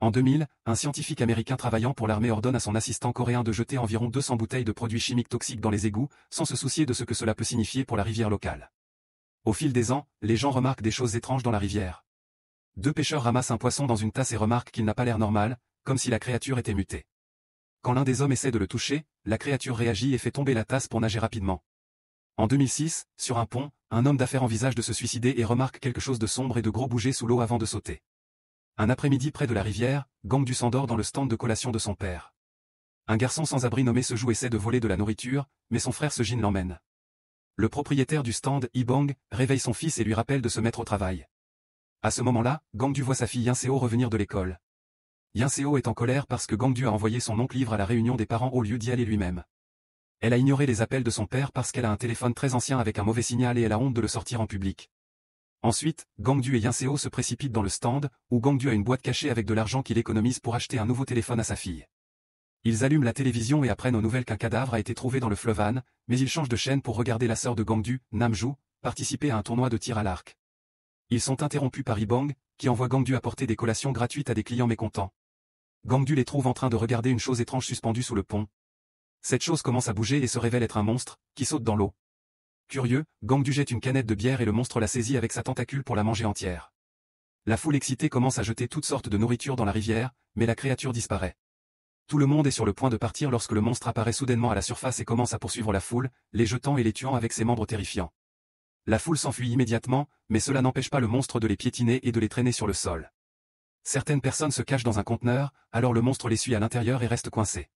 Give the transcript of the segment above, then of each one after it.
En 2000, un scientifique américain travaillant pour l'armée ordonne à son assistant coréen de jeter environ 200 bouteilles de produits chimiques toxiques dans les égouts, sans se soucier de ce que cela peut signifier pour la rivière locale. Au fil des ans, les gens remarquent des choses étranges dans la rivière. Deux pêcheurs ramassent un poisson dans une tasse et remarquent qu'il n'a pas l'air normal, comme si la créature était mutée. Quand l'un des hommes essaie de le toucher, la créature réagit et fait tomber la tasse pour nager rapidement. En 2006, sur un pont, un homme d'affaires envisage de se suicider et remarque quelque chose de sombre et de gros bouger sous l'eau avant de sauter. Un après-midi près de la rivière, Gangdu s'endort dans le stand de collation de son père. Un garçon sans abri nommé Seju essaie de voler de la nourriture, mais son frère Sejin l'emmène. Le propriétaire du stand, Ibang, réveille son fils et lui rappelle de se mettre au travail. À ce moment-là, Gangdu voit sa fille Yinseo revenir de l'école. Yinseo est en colère parce que Gangdu a envoyé son oncle Ivre à la réunion des parents au lieu d'y aller lui-même. Elle a ignoré les appels de son père parce qu'elle a un téléphone très ancien avec un mauvais signal et elle a honte de le sortir en public. Ensuite, Gangdu et Yinseo se précipitent dans le stand, où Gangdu a une boîte cachée avec de l'argent qu'il économise pour acheter un nouveau téléphone à sa fille. Ils allument la télévision et apprennent aux nouvelles qu'un cadavre a été trouvé dans le fleuve Han, mais ils changent de chaîne pour regarder la sœur de Gangdu, Namju, participer à un tournoi de tir à l'arc. Ils sont interrompus par Ibang, qui envoie Gangdu apporter des collations gratuites à des clients mécontents. Gangdu les trouve en train de regarder une chose étrange suspendue sous le pont. Cette chose commence à bouger et se révèle être un monstre, qui saute dans l'eau. Curieux, Gangdu jette une canette de bière et le monstre la saisit avec sa tentacule pour la manger entière. La foule excitée commence à jeter toutes sortes de nourriture dans la rivière, mais la créature disparaît. Tout le monde est sur le point de partir lorsque le monstre apparaît soudainement à la surface et commence à poursuivre la foule, les jetant et les tuant avec ses membres terrifiants. La foule s'enfuit immédiatement, mais cela n'empêche pas le monstre de les piétiner et de les traîner sur le sol. Certaines personnes se cachent dans un conteneur, alors le monstre les suit à l'intérieur et reste coincé.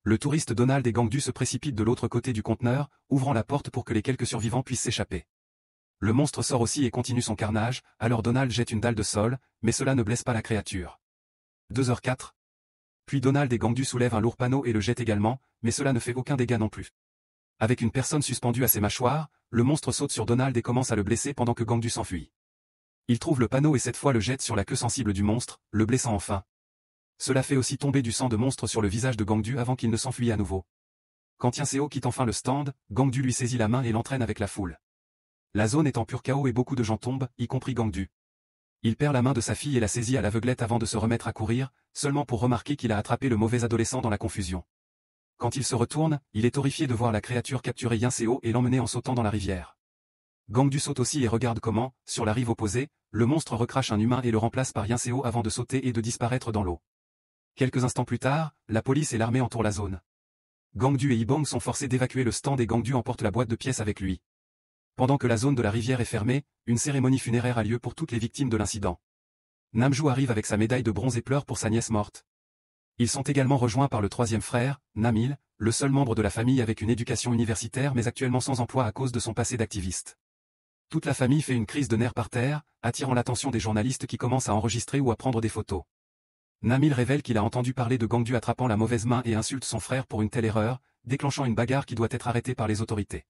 Le touriste Donald et Gangdu se précipitent de l'autre côté du conteneur, ouvrant la porte pour que les quelques survivants puissent s'échapper. Le monstre sort aussi et continue son carnage, alors Donald jette une dalle de sol, mais cela ne blesse pas la créature. 2h04. Puis Donald et Gangdu soulèvent un lourd panneau et le jettent également, mais cela ne fait aucun dégât non plus. Avec une personne suspendue à ses mâchoires, le monstre saute sur Donald et commence à le blesser pendant que Gangdu s'enfuit. Il trouve le panneau et cette fois le jette sur la queue sensible du monstre, le blessant enfin. Cela fait aussi tomber du sang de monstre sur le visage de Gangdu avant qu'il ne s'enfuit à nouveau. Quand Yinseo quitte enfin le stand, Gangdu lui saisit la main et l'entraîne avec la foule. La zone est en pur chaos et beaucoup de gens tombent, y compris Gangdu. Il perd la main de sa fille et la saisit à l'aveuglette avant de se remettre à courir, seulement pour remarquer qu'il a attrapé le mauvais adolescent dans la confusion. Quand il se retourne, il est horrifié de voir la créature capturer Yinseo et l'emmener en sautant dans la rivière. Gangdu saute aussi et regarde comment, sur la rive opposée, le monstre recrache un humain et le remplace par Yinseo avant de sauter et de disparaître dans l'eau. Quelques instants plus tard, la police et l'armée entourent la zone. Gangdu et Ibang sont forcés d'évacuer le stand et Gangdu emporte la boîte de pièces avec lui. Pendant que la zone de la rivière est fermée, une cérémonie funéraire a lieu pour toutes les victimes de l'incident. Namju arrive avec sa médaille de bronze et pleure pour sa nièce morte. Ils sont également rejoints par le troisième frère, Namil, le seul membre de la famille avec une éducation universitaire mais actuellement sans emploi à cause de son passé d'activiste. Toute la famille fait une crise de nerfs par terre, attirant l'attention des journalistes qui commencent à enregistrer ou à prendre des photos. Namil révèle qu'il a entendu parler de Gangdu attrapant la mauvaise main et insulte son frère pour une telle erreur, déclenchant une bagarre qui doit être arrêtée par les autorités.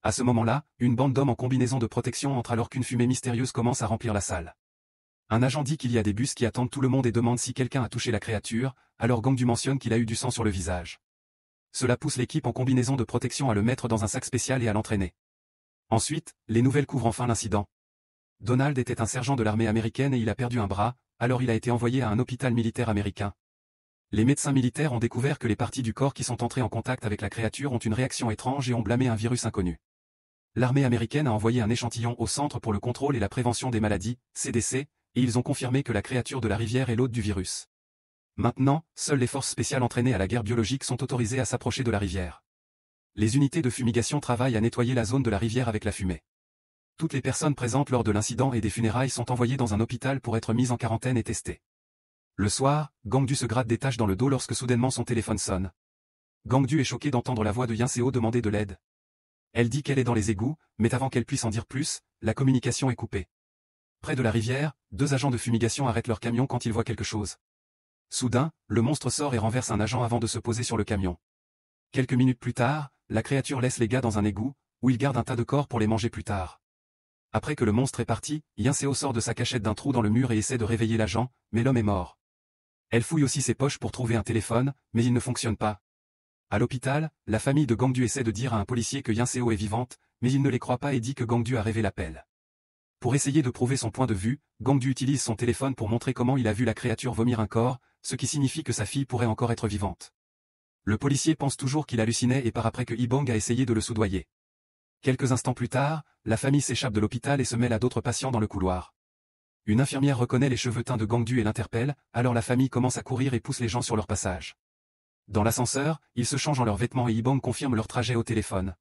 À ce moment-là, une bande d'hommes en combinaison de protection entre alors qu'une fumée mystérieuse commence à remplir la salle. Un agent dit qu'il y a des bus qui attendent tout le monde et demande si quelqu'un a touché la créature, alors Gangdu mentionne qu'il a eu du sang sur le visage. Cela pousse l'équipe en combinaison de protection à le mettre dans un sac spécial et à l'entraîner. Ensuite, les nouvelles couvrent enfin l'incident. Donald était un sergent de l'armée américaine et il a perdu un bras, alors il a été envoyé à un hôpital militaire américain. Les médecins militaires ont découvert que les parties du corps qui sont entrées en contact avec la créature ont une réaction étrange et ont blâmé un virus inconnu. L'armée américaine a envoyé un échantillon au Centre pour le contrôle et la prévention des maladies, CDC, et ils ont confirmé que la créature de la rivière est l'hôte du virus. Maintenant, seules les forces spéciales entraînées à la guerre biologique sont autorisées à s'approcher de la rivière. Les unités de fumigation travaillent à nettoyer la zone de la rivière avec la fumée. Toutes les personnes présentes lors de l'incident et des funérailles sont envoyées dans un hôpital pour être mises en quarantaine et testées. Le soir, Gangdu se gratte des taches dans le dos lorsque soudainement son téléphone sonne. Gangdu est choqué d'entendre la voix de Yinseo demander de l'aide. Elle dit qu'elle est dans les égouts, mais avant qu'elle puisse en dire plus, la communication est coupée. Près de la rivière, deux agents de fumigation arrêtent leur camion quand ils voient quelque chose. Soudain, le monstre sort et renverse un agent avant de se poser sur le camion. Quelques minutes plus tard, la créature laisse les gars dans un égout, où il garde un tas de corps pour les manger plus tard. Après que le monstre est parti, Yinseo sort de sa cachette d'un trou dans le mur et essaie de réveiller l'agent, mais l'homme est mort. Elle fouille aussi ses poches pour trouver un téléphone, mais il ne fonctionne pas. À l'hôpital, la famille de Gangdu essaie de dire à un policier que Yinseo est vivante, mais il ne les croit pas et dit que Gangdu a rêvé l'appel. Pour essayer de prouver son point de vue, Gangdu utilise son téléphone pour montrer comment il a vu la créature vomir un corps, ce qui signifie que sa fille pourrait encore être vivante. Le policier pense toujours qu'il hallucinait et part après que Ibong a essayé de le soudoyer. Quelques instants plus tard, la famille s'échappe de l'hôpital et se mêle à d'autres patients dans le couloir. Une infirmière reconnaît les cheveux teints de Gangdu et l'interpelle, alors la famille commence à courir et pousse les gens sur leur passage. Dans l'ascenseur, ils se changent en leurs vêtements et Ibong confirme leur trajet au téléphone.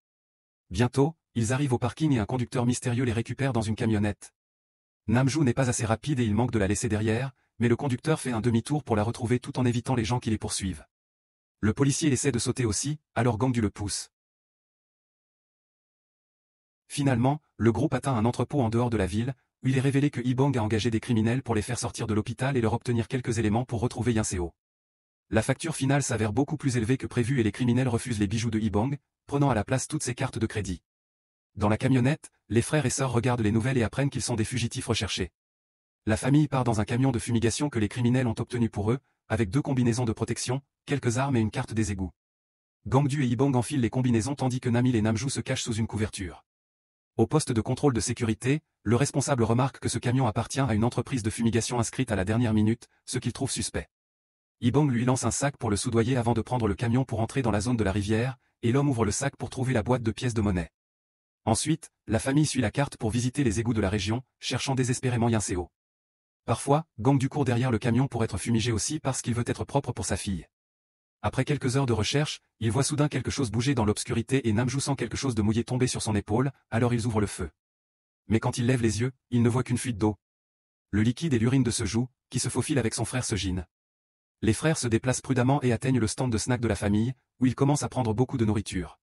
Bientôt, ils arrivent au parking et un conducteur mystérieux les récupère dans une camionnette. Namju n'est pas assez rapide et il manque de la laisser derrière, mais le conducteur fait un demi-tour pour la retrouver tout en évitant les gens qui les poursuivent. Le policier essaie de sauter aussi, alors Gangdu le pousse. Finalement, le groupe atteint un entrepôt en dehors de la ville, où il est révélé que Ibong a engagé des criminels pour les faire sortir de l'hôpital et leur obtenir quelques éléments pour retrouver Yinseo. La facture finale s'avère beaucoup plus élevée que prévu et les criminels refusent les bijoux de Ibong, prenant à la place toutes ses cartes de crédit. Dans la camionnette, les frères et sœurs regardent les nouvelles et apprennent qu'ils sont des fugitifs recherchés. La famille part dans un camion de fumigation que les criminels ont obtenu pour eux, avec 2 combinaisons de protection, quelques armes et une carte des égouts. Gangdu et Ibong enfilent les combinaisons tandis que Namil et Namju se cachent sous une couverture. Au poste de contrôle de sécurité, le responsable remarque que ce camion appartient à une entreprise de fumigation inscrite à la dernière minute, ce qu'il trouve suspect. Ibong lui lance un sac pour le soudoyer avant de prendre le camion pour entrer dans la zone de la rivière, et l'homme ouvre le sac pour trouver la boîte de pièces de monnaie. Ensuite, la famille suit la carte pour visiter les égouts de la région, cherchant désespérément Yinseo. Parfois, Gangdu court derrière le camion pour être fumigé aussi parce qu'il veut être propre pour sa fille. Après quelques heures de recherche, il voit soudain quelque chose bouger dans l'obscurité et Namju sent quelque chose de mouillé tomber sur son épaule, alors ils ouvrent le feu. Mais quand il lève les yeux, il ne voit qu'une fuite d'eau. Le liquide et l'urine de Seju, qui se faufile avec son frère Sejin. Les frères se déplacent prudemment et atteignent le stand de snacks de la famille, où ils commencent à prendre beaucoup de nourriture.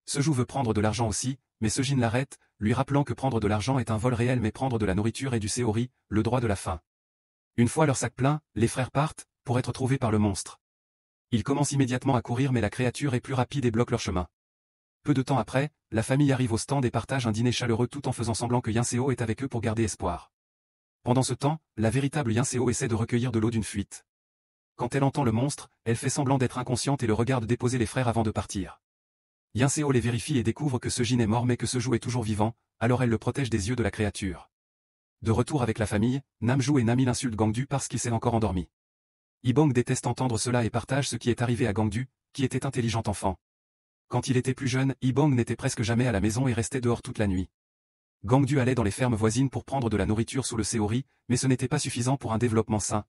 Seju veut prendre de l'argent aussi, mais Sejin l'arrête, lui rappelant que prendre de l'argent est un vol réel mais prendre de la nourriture est du seori, le droit de la faim. Une fois leur sac plein, les frères partent, pour être trouvés par le monstre. Ils commencent immédiatement à courir mais la créature est plus rapide et bloque leur chemin. Peu de temps après, la famille arrive au stand et partage un dîner chaleureux tout en faisant semblant que Yinseo est avec eux pour garder espoir. Pendant ce temps, la véritable Yinseo essaie de recueillir de l'eau d'une fuite. Quand elle entend le monstre, elle fait semblant d'être inconsciente et le regarde déposer les frères avant de partir. Yinseo les vérifie et découvre que Sejin est mort mais que Seju est toujours vivant, alors elle le protège des yeux de la créature. De retour avec la famille, Namju et Namil insultent Gangdu parce qu'il s'est encore endormi. Ibong déteste entendre cela et partage ce qui est arrivé à Gangdu, qui était intelligent enfant. Quand il était plus jeune, Ibong n'était presque jamais à la maison et restait dehors toute la nuit. Gangdu allait dans les fermes voisines pour prendre de la nourriture sous le seori, mais ce n'était pas suffisant pour un développement sain.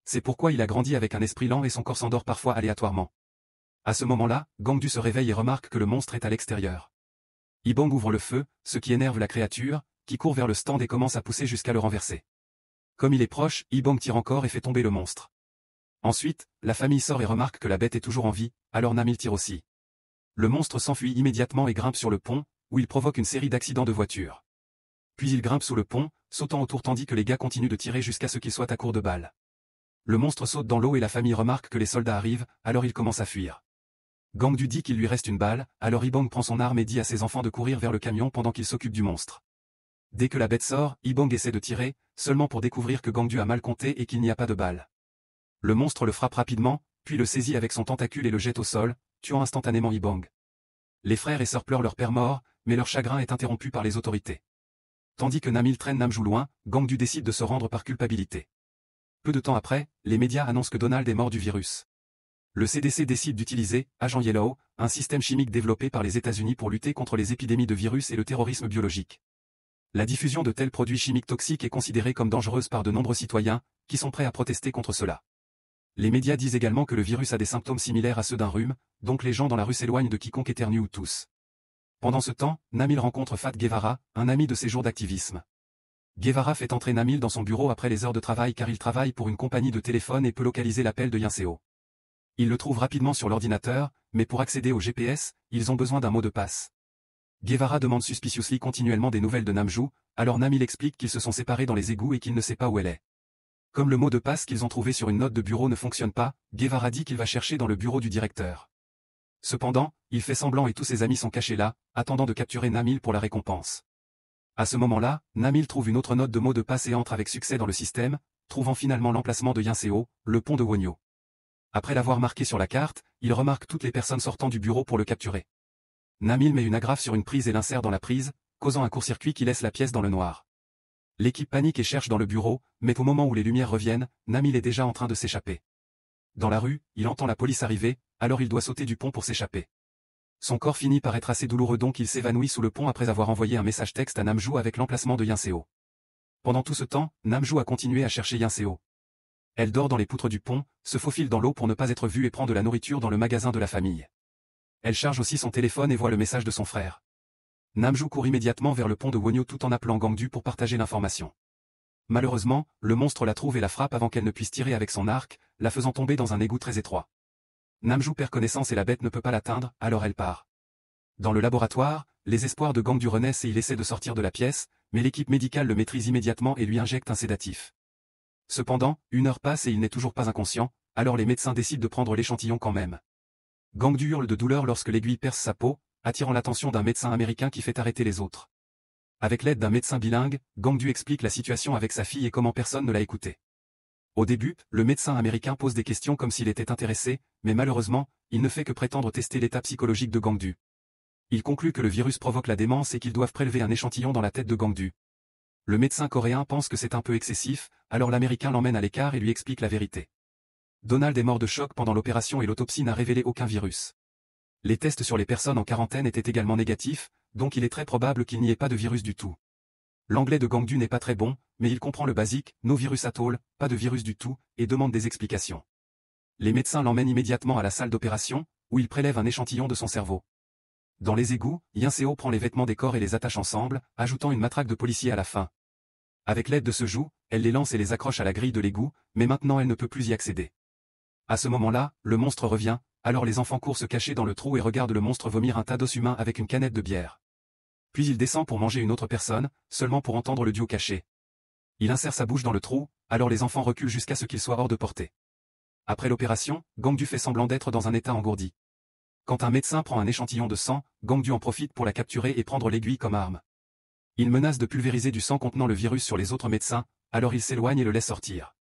C'est pourquoi il a grandi avec un esprit lent et son corps s'endort parfois aléatoirement. À ce moment-là, Gangdu se réveille et remarque que le monstre est à l'extérieur. Ibong ouvre le feu, ce qui énerve la créature, qui court vers le stand et commence à pousser jusqu'à le renverser. Comme il est proche, Ibong tire encore et fait tomber le monstre. Ensuite, la famille sort et remarque que la bête est toujours en vie, alors Namil tire aussi. Le monstre s'enfuit immédiatement et grimpe sur le pont, où il provoque une série d'accidents de voiture. Puis il grimpe sous le pont, sautant autour tandis que les gars continuent de tirer jusqu'à ce qu'il soit à court de balles. Le monstre saute dans l'eau et la famille remarque que les soldats arrivent, alors il commence à fuir. Gangdu dit qu'il lui reste une balle, alors Ibong prend son arme et dit à ses enfants de courir vers le camion pendant qu'il s'occupe du monstre. Dès que la bête sort, Ibong essaie de tirer, seulement pour découvrir que Gangdu a mal compté et qu'il n'y a pas de balle. Le monstre le frappe rapidement, puis le saisit avec son tentacule et le jette au sol, tuant instantanément Ibong. Les frères et sœurs pleurent leur père mort, mais leur chagrin est interrompu par les autorités. Tandis que Namil traîne Namju loin, Gangdu décide de se rendre par culpabilité. Peu de temps après, les médias annoncent que Donald est mort du virus. Le CDC décide d'utiliser, Agent Yellow, un système chimique développé par les États-Unis pour lutter contre les épidémies de virus et le terrorisme biologique. La diffusion de tels produits chimiques toxiques est considérée comme dangereuse par de nombreux citoyens, qui sont prêts à protester contre cela. Les médias disent également que le virus a des symptômes similaires à ceux d'un rhume, donc les gens dans la rue s'éloignent de quiconque éternue ou tousse. Pendant ce temps, Namil rencontre Fat Guevara, un ami de ses jours d'activisme. Guevara fait entrer Namil dans son bureau après les heures de travail car il travaille pour une compagnie de téléphone et peut localiser l'appel de Yinseo. Il le trouve rapidement sur l'ordinateur, mais pour accéder au GPS, ils ont besoin d'un mot de passe. Guevara demande suspiciously continuellement des nouvelles de Namju, alors Namil explique qu'ils se sont séparés dans les égouts et qu'il ne sait pas où elle est. Comme le mot de passe qu'ils ont trouvé sur une note de bureau ne fonctionne pas, Guevara dit qu'il va chercher dans le bureau du directeur. Cependant, il fait semblant et tous ses amis sont cachés là, attendant de capturer Namil pour la récompense. À ce moment-là, Namil trouve une autre note de mot de passe et entre avec succès dans le système, trouvant finalement l'emplacement de Yinseo, le pont de Wonyo. Après l'avoir marqué sur la carte, il remarque toutes les personnes sortant du bureau pour le capturer. Namil met une agrafe sur une prise et l'insère dans la prise, causant un court-circuit qui laisse la pièce dans le noir. L'équipe panique et cherche dans le bureau, mais au moment où les lumières reviennent, Namil est déjà en train de s'échapper. Dans la rue, il entend la police arriver, alors il doit sauter du pont pour s'échapper. Son corps finit par être assez douloureux donc il s'évanouit sous le pont après avoir envoyé un message texte à Namjoo avec l'emplacement de Yinseo. Pendant tout ce temps, Namjoo a continué à chercher Yinseo. Elle dort dans les poutres du pont, se faufile dans l'eau pour ne pas être vue et prend de la nourriture dans le magasin de la famille. Elle charge aussi son téléphone et voit le message de son frère. Namjoo court immédiatement vers le pont de Wonyo tout en appelant Gangdu pour partager l'information. Malheureusement, le monstre la trouve et la frappe avant qu'elle ne puisse tirer avec son arc, la faisant tomber dans un égout très étroit. Namjoo perd connaissance et la bête ne peut pas l'atteindre, alors elle part. Dans le laboratoire, les espoirs de Gangdu renaissent et il essaie de sortir de la pièce, mais l'équipe médicale le maîtrise immédiatement et lui injecte un sédatif. Cependant, 1 heure passe et il n'est toujours pas inconscient, alors les médecins décident de prendre l'échantillon quand même. Gangdu hurle de douleur lorsque l'aiguille perce sa peau, attirant l'attention d'un médecin américain qui fait arrêter les autres. Avec l'aide d'un médecin bilingue, Gangdu explique la situation avec sa fille et comment personne ne l'a écouté. Au début, le médecin américain pose des questions comme s'il était intéressé, mais malheureusement, il ne fait que prétendre tester l'état psychologique de Gangdu. Il conclut que le virus provoque la démence et qu'ils doivent prélever un échantillon dans la tête de Gangdu. Le médecin coréen pense que c'est un peu excessif, alors l'américain l'emmène à l'écart et lui explique la vérité. Donald est mort de choc pendant l'opération et l'autopsie n'a révélé aucun virus. Les tests sur les personnes en quarantaine étaient également négatifs, donc il est très probable qu'il n'y ait pas de virus du tout. L'anglais de Gangdu n'est pas très bon, mais il comprend le basique, no virus at all, pas de virus du tout, et demande des explications. Les médecins l'emmènent immédiatement à la salle d'opération, où ils prélèvent un échantillon de son cerveau. Dans les égouts, Yinseo prend les vêtements des corps et les attache ensemble, ajoutant une matraque de policier à la fin. Avec l'aide de ce joug, elle les lance et les accroche à la grille de l'égout, mais maintenant elle ne peut plus y accéder. À ce moment-là, le monstre revient, alors les enfants courent se cacher dans le trou et regardent le monstre vomir un tas d'os humains avec une canette de bière. Puis il descend pour manger une autre personne, seulement pour entendre le duo caché. Il insère sa bouche dans le trou, alors les enfants reculent jusqu'à ce qu'il soit hors de portée. Après l'opération, Gangdu fait semblant d'être dans un état engourdi. Quand un médecin prend un échantillon de sang, Gangdu en profite pour la capturer et prendre l'aiguille comme arme. Il menace de pulvériser du sang contenant le virus sur les autres médecins, alors il s'éloigne et le laisse sortir.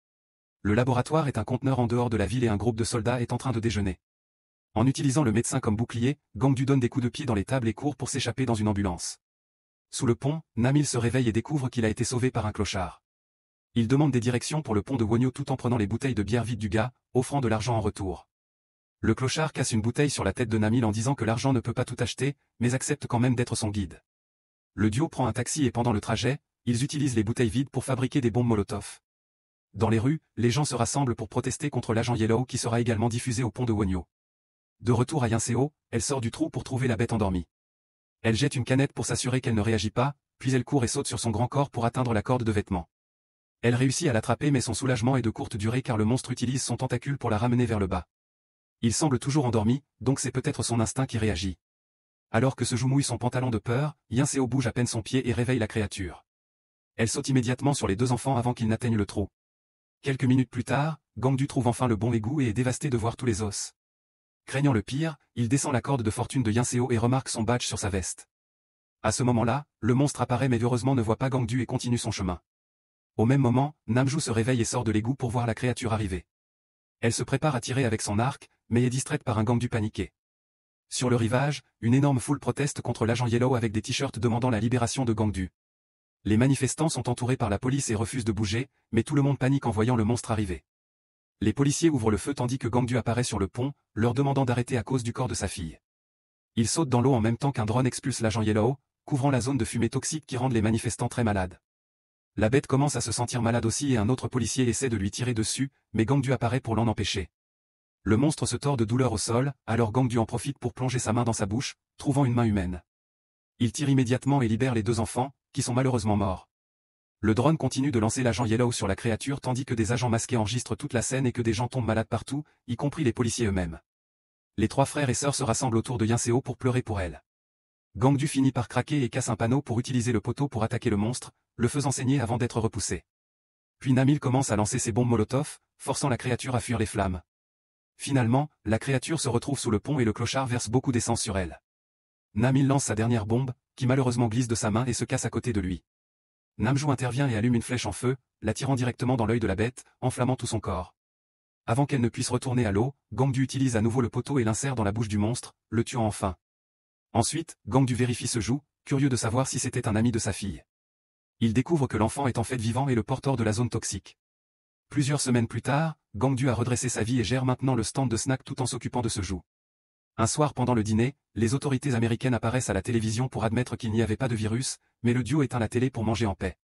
Le laboratoire est un conteneur en dehors de la ville et un groupe de soldats est en train de déjeuner. En utilisant le médecin comme bouclier, Gangdu donne des coups de pied dans les tables et court pour s'échapper dans une ambulance. Sous le pont, Namil se réveille et découvre qu'il a été sauvé par un clochard. Il demande des directions pour le pont de Wonyo tout en prenant les bouteilles de bière vides du gars, offrant de l'argent en retour. Le clochard casse une bouteille sur la tête de Namil en disant que l'argent ne peut pas tout acheter, mais accepte quand même d'être son guide. Le duo prend un taxi et pendant le trajet, ils utilisent les bouteilles vides pour fabriquer des bombes Molotov. Dans les rues, les gens se rassemblent pour protester contre l'agent Yellow qui sera également diffusé au pont de Wonyo. De retour à Yinseo, elle sort du trou pour trouver la bête endormie. Elle jette une canette pour s'assurer qu'elle ne réagit pas, puis elle court et saute sur son grand corps pour atteindre la corde de vêtements. Elle réussit à l'attraper mais son soulagement est de courte durée car le monstre utilise son tentacule pour la ramener vers le bas. Il semble toujours endormi, donc c'est peut-être son instinct qui réagit. Alors que se joue mouille son pantalon de peur, Yinseo bouge à peine son pied et réveille la créature. Elle saute immédiatement sur les deux enfants avant qu'ils n'atteignent le trou. Quelques minutes plus tard, Gangdu trouve enfin le bon égout et est dévasté de voir tous les os. Craignant le pire, il descend la corde de fortune de Yinseo et remarque son badge sur sa veste. À ce moment-là, le monstre apparaît mais heureusement ne voit pas Gangdu et continue son chemin. Au même moment, Namjoo se réveille et sort de l'égout pour voir la créature arriver. Elle se prépare à tirer avec son arc, mais est distraite par un Gangdu paniqué. Sur le rivage, une énorme foule proteste contre l'agent Yellow avec des t-shirts demandant la libération de Gangdu. Les manifestants sont entourés par la police et refusent de bouger, mais tout le monde panique en voyant le monstre arriver. Les policiers ouvrent le feu tandis que Gangdu apparaît sur le pont, leur demandant d'arrêter à cause du corps de sa fille. Il saute dans l'eau en même temps qu'un drone expulse l'agent Yellow, couvrant la zone de fumée toxique qui rend les manifestants très malades. La bête commence à se sentir malade aussi et un autre policier essaie de lui tirer dessus, mais Gangdu apparaît pour l'en empêcher. Le monstre se tord de douleur au sol, alors Gangdu en profite pour plonger sa main dans sa bouche, trouvant une main humaine. Il tire immédiatement et libère les deux enfants, qui sont malheureusement morts. Le drone continue de lancer l'agent Yellow sur la créature tandis que des agents masqués enregistrent toute la scène et que des gens tombent malades partout, y compris les policiers eux-mêmes. Les trois frères et sœurs se rassemblent autour de Yinseo pour pleurer pour elle. Gangdu finit par craquer et casse un panneau pour utiliser le poteau pour attaquer le monstre, le faisant saigner avant d'être repoussé. Puis Namil commence à lancer ses bombes Molotov, forçant la créature à fuir les flammes. Finalement, la créature se retrouve sous le pont et le clochard verse beaucoup d'essence sur elle. Namil lance sa dernière bombe, qui malheureusement glisse de sa main et se casse à côté de lui. Namjoo intervient et allume une flèche en feu, la tirant directement dans l'œil de la bête, enflammant tout son corps. Avant qu'elle ne puisse retourner à l'eau, Gangdu utilise à nouveau le poteau et l'insère dans la bouche du monstre, le tuant enfin. Ensuite, Gangdu vérifie ce joug, curieux de savoir si c'était un ami de sa fille. Ils découvrent que l'enfant est en fait vivant et le porteur de la zone toxique. Plusieurs semaines plus tard, Gangdu a redressé sa vie et gère maintenant le stand de snack tout en s'occupant de ce joug. Un soir pendant le dîner, les autorités américaines apparaissent à la télévision pour admettre qu'il n'y avait pas de virus, mais le duo éteint la télé pour manger en paix.